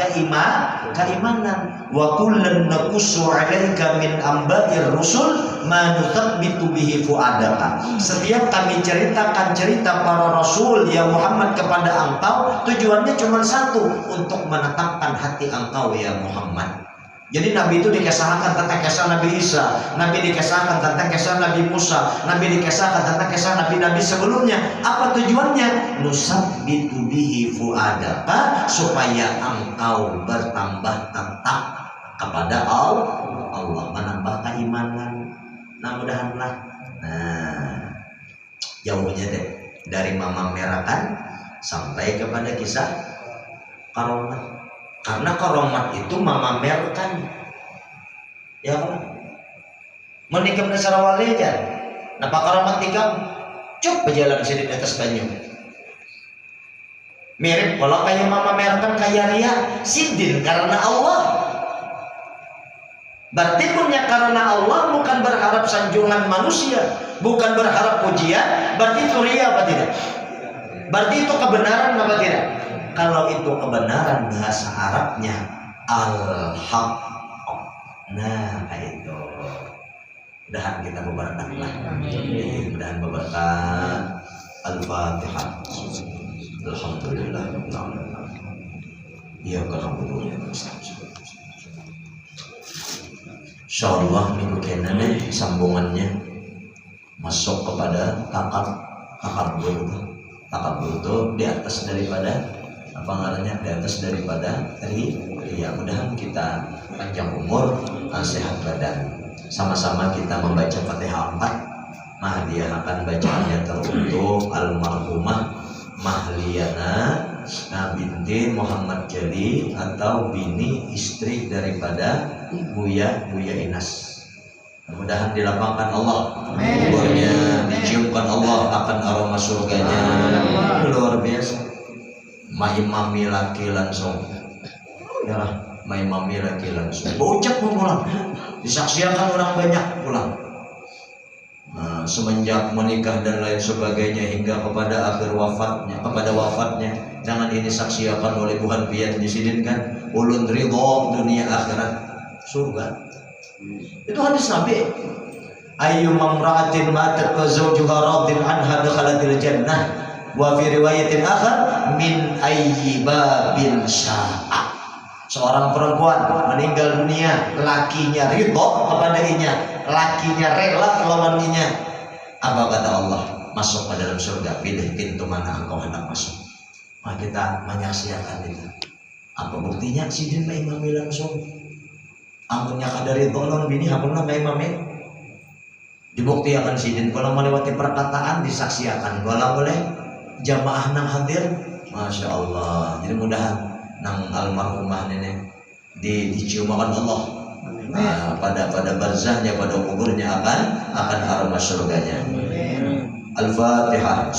keimanan. Wa kullan naqussu 'alaika min amba'ir rusul ma nuthabbitu bihi fu'adaka. Setiap kami ceritakan cerita para rasul ya Muhammad kepada engkau, tujuannya cuma satu, untuk menetapkan hati engkau ya Muhammad. Jadi Nabi itu dikisahkan tentang kisah Nabi Isa, Nabi dikisahkan tentang kisah Nabi Musa, Nabi dikisahkan tentang kisah Nabi-Nabi sebelumnya. Apa tujuannya? Nusabbitu bihi fu'adaka, supaya engkau bertambah tetap kepada Allah, menambah keimanan. Nah, mudah-mudahan. Nah, jauhnya deh dari memamerkan sampai kepada kisah karomat. Karena karomat itu memamerkan, ya kan? Menikam dasar wali aja. Napa karomat nikam? Cuk berjalan sini di atas banyu. Mirip kalau kayak memamerkan kaya ria, sidin karena Allah. Berarti punya karena Allah, bukan berharap sanjungan manusia, bukan berharap pujian. Berarti itu ria apa tidak? Berarti itu kebenaran apa tidak? Kalau itu kebenaran, bahasa Arabnya al-haq. Nah, kayak itu. Mudahan kita berberkat lah. Mudahan berberkat. Al-Fatihah. Alhamdulillah. Ya na'budu wa nasta'in. Insyaallah minggu kene sambungannya masuk kepada takabur itu di atas daripada apa ngarannya, di atas daripada ya mudahan kita panjang umur, sehat badan. Sama-sama kita membaca Fatihah 4. Mahdiah akan bacaannya teruntuk almarhumah Mahliana binti Muhammad Jali, atau bini istri daripada Buya Inas. Mudah-mudahan dilapangkan Allah kuburnya, diciumkan Allah akan aroma surganya. Luar biasa. Maimami laki langsung, ya lah, maimami laki langsung. Bocap mau pulang, disaksikan orang banyak pulang. Nah, semenjak menikah dan lain sebagainya hingga kepada wafatnya, jangan ini saksikan oleh Tuhan pian disidinkan ulun ridho dunia akhirat surga. Itu hadis Nabi. Ayyu mamra'atin matat wa zawjuha radin anha dakhalatil jannah. Wa fi riwayatin akhar min ayyi babin sya'a. Seorang perempuan meninggal dunia, lakinya ridho kepadanya, lakinya rela lawannya. Apa kata Allah? Masuk ke dalam surga, pilih pintu mana engkau hendak masuk. Maka kita menyaksikan itu. Apa buktinya? Sidin maimami langsung. Amunnya kadari tolong bini hapunna maimami. Dibuktikan sidin kalau melewati perkataan disaksikan kalau boleh jamaah nang hadir, masya Allah. Jadi mudahan nang almarhumah nenek diciumakan Allah. Nah, pada barzahnya, pada kuburnya akan aroma surganya. Al-Fatihah.